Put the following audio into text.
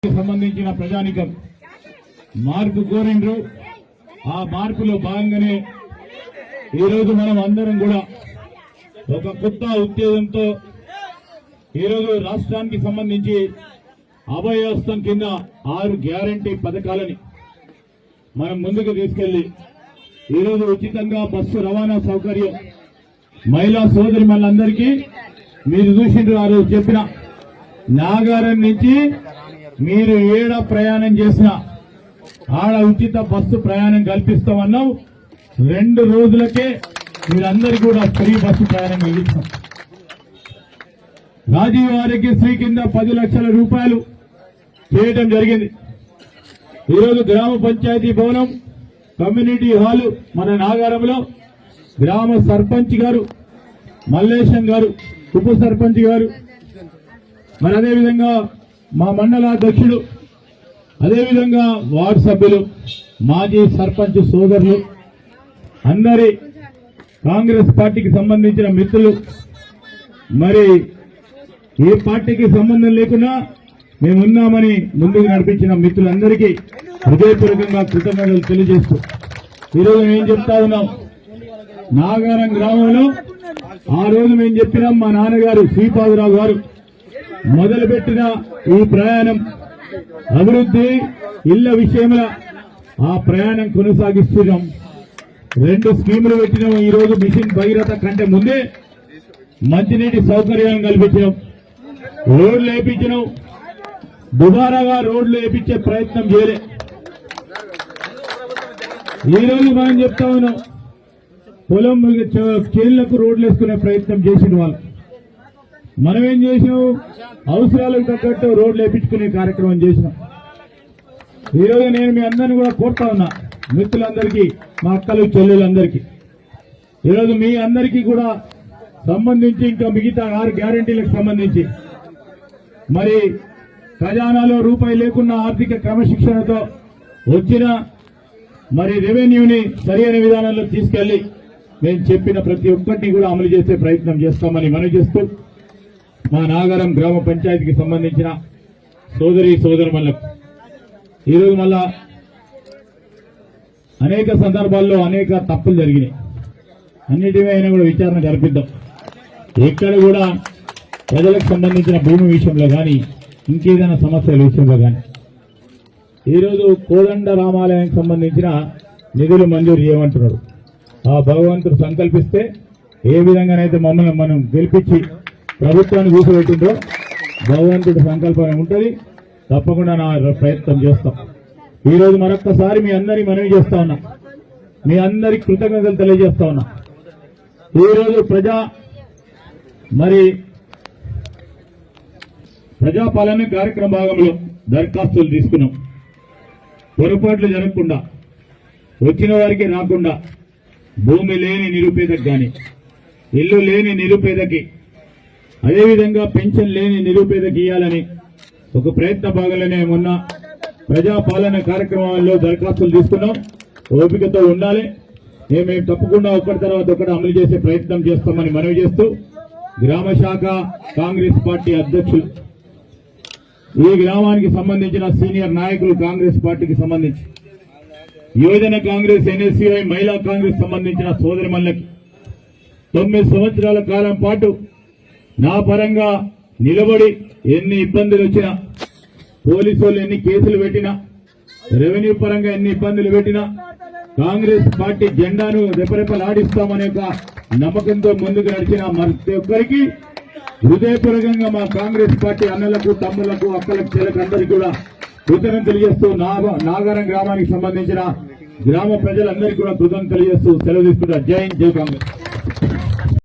సంబంధించిన ప్రజానికం మార్పు కోరిండ్రు. ఆ మార్పులో భాగంగానే ఈరోజు మనం అందరం కూడా ఒక కొత్త ఉత్తేజంతో ఈరోజు రాష్ట్రానికి సంబంధించి అభయహస్తం కింద 6 గ్యారంటీ పథకాలని మనం ముందుకు తీసుకెళ్లి ఈరోజు ఉచితంగా బస్సు రవాణా సౌకర్యం మహిళా సోదరి మనందరికీ మీరు చూసిండ్రు. ఆ రోజు చెప్పిన నాగారం నుంచి మీరు ఏడ ప్రయాణం చేసినా ఆడ ఉచిత బస్సు ప్రయాణం కల్పిస్తామన్నాం. 2 రోజులకే మీరందరికీ కూడా ఫ్రీ బస్సు ప్రయాణం కలిగిస్తాం. రాజీవ్ ఆరోగ్యశ్రీ కింద 10 లక్షల రూపాయలు చేయడం జరిగింది. ఈరోజు గ్రామ పంచాయతీ భవనం కమ్యూనిటీ హాలు మన నాగారంలో గ్రామ సర్పంచ్ గారు మల్లేశం గారు, ఉప సర్పంచ్ గారు, మరి అదేవిధంగా మా మండలాధ్యక్షుడు, అదేవిధంగా వార్డు సభ్యులు, మాజీ సర్పంచ్ సోదరులు, అందరి కాంగ్రెస్ పార్టీకి సంబంధించిన మిత్రులు, మరి ఏ పార్టీకి సంబంధం లేకున్నా మేమున్నామని ముందుకు నడిపించిన మిత్రులందరికీ హృదయపూర్వకంగా కృతజ్ఞతలు తెలియజేస్తూ ఈరోజు మేము చెప్తా ఉన్నాం. నాగారం గ్రామంలో ఆ రోజు మేము చెప్పినాం, మా నాన్నగారు శ్రీపాదరావు గారు మొదలుపెట్టిన ఈ ప్రయాణం అభివృద్ధి ఇళ్ల విషయంలో ఆ ప్రయాణం కొనసాగిస్తున్నాం. 2 స్కీములు పెట్టినాం. ఈరోజు మిషన్ భగీరథ కంటే ముందే మంచినీటి సౌకర్యాన్ని కల్పించినాం, రోడ్లు వేయించినాం. దుబారాగా రోడ్లు వేయించే ప్రయత్నం చేయలే. ఈరోజు మనం చెప్తా ఉన్నాం, పొలం చేళ్లకు రోడ్లు వేసుకునే ప్రయత్నం చేసిన వాళ్ళు. మనమేం చేసినాం, అవసరాలకు తగ్గట్టు రోడ్లు వేయించుకునే కార్యక్రమం చేసినాం. ఈరోజు నేను మీ అందరినీ కూడా కోరుతా ఉన్నా, మిత్రులందరికీ, మా అక్కలు చెల్లెలందరికీ, ఈరోజు మీ అందరికీ కూడా సంబంధించి ఇంకా మిగతా 6 గ్యారంటీలకు సంబంధించి మరి ఖజానాలో రూపాయి లేకున్న ఆర్థిక క్రమశిక్షణతో వచ్చిన మరి రెవెన్యూని సరైన విధానంలో తీసుకెళ్లి మేము చెప్పిన ప్రతి ఒక్కటిని కూడా అమలు చేసే ప్రయత్నం చేస్తామని మనవి చేస్తూ మా నాగారం గ్రామ పంచాయతీకి సంబంధించిన సోదరి సోదరులకు ఈరోజు మళ్ళా అనేక సందర్భాల్లో అనేక తప్పులు జరిగినాయి. అన్నిటిపైన కూడా విచారణ జరిపిద్దాం. ఎక్కడ కూడా ప్రజలకు సంబంధించిన భూమి విషయంలో కానీ ఇంకేదైనా సమస్యల విషయంలో కానీ ఈరోజు కోదండ రామాలయానికి సంబంధించిన నిధులు మంజూరు చేయమంటున్నాడు. ఆ భగవంతుడు సంకల్పిస్తే ఏ విధంగానైతే మమ్మల్ని మనం గెలిపించి ప్రభుత్వాన్ని కూర్చోబెట్టిందో భగవంతుడి సంకల్పం ఉంటుంది. తప్పకుండా నా ప్రయత్నం చేస్తాం. ఈరోజు మరొక్కసారి మీ అందరికీ మనవి చేస్తా ఉన్నా, మీ అందరికి కృతజ్ఞతలు తెలియజేస్తా ఉన్నా. ఈరోజు ప్రజాపాలన కార్యక్రమ భాగంలో దరఖాస్తులు తీసుకున్నాం. పొరపాట్లు జరగకుండా, వచ్చిన వారికి రాకుండా, భూమి లేని నిరుపేదకి కానీ, ఇల్లు లేని నిరుపేదకి, అదేవిధంగా పెన్షన్ లేని నిరుపేదకి ఇవ్వాలని ఒక ప్రయత్న భాగంలోనే మొన్న ప్రజాపాలన కార్యక్రమాల్లో దరఖాస్తులు తీసుకున్నాం. ఓపికతో ఉండాలి. మేము తప్పకుండా ఒకటి తర్వాత ఒకటి అమలు చేసే ప్రయత్నం చేస్తామని మనవి చేస్తూ గ్రామ శాఖ కాంగ్రెస్ పార్టీ అధ్యక్షులు, ఈ గ్రామానికి సంబంధించిన సీనియర్ నాయకులు, కాంగ్రెస్ పార్టీకి సంబంధించి యువజన కాంగ్రెస్, ఎన్ఎస్సీఐ, మహిళా కాంగ్రెస్ సంబంధించిన సోదరిమణులకి 9 సంవత్సరాల కాలం పాటు నా పరంగా నిలబడి ఎన్ని ఇబ్బందులు వచ్చినా, పోలీసు వాళ్ళు ఎన్ని కేసులు పెట్టినా, రెవెన్యూ పరంగా ఎన్ని ఇబ్బందులు పెట్టినా కాంగ్రెస్ పార్టీ జెండాను రెపరెపలాడిస్తామనే నమ్మకంతో ముందుకు నడిచిన ప్రతి ఒక్కరికి హృదయపూర్వకంగా మా కాంగ్రెస్ పార్టీ అన్నలకు, తమ్ములకు, అక్కలకు, చెల్లెలకు అందరికీ కూడా కృతజ్ఞతలు తెలియజేస్తూ నాగారం గ్రామానికి సంబంధించిన గ్రామ ప్రజలందరికీ కూడా కృతజ్ఞతలు తెలియజేస్తూ సెలవు తీసుకుంటారు. జై హింద్, జై కాంగ్రెస్.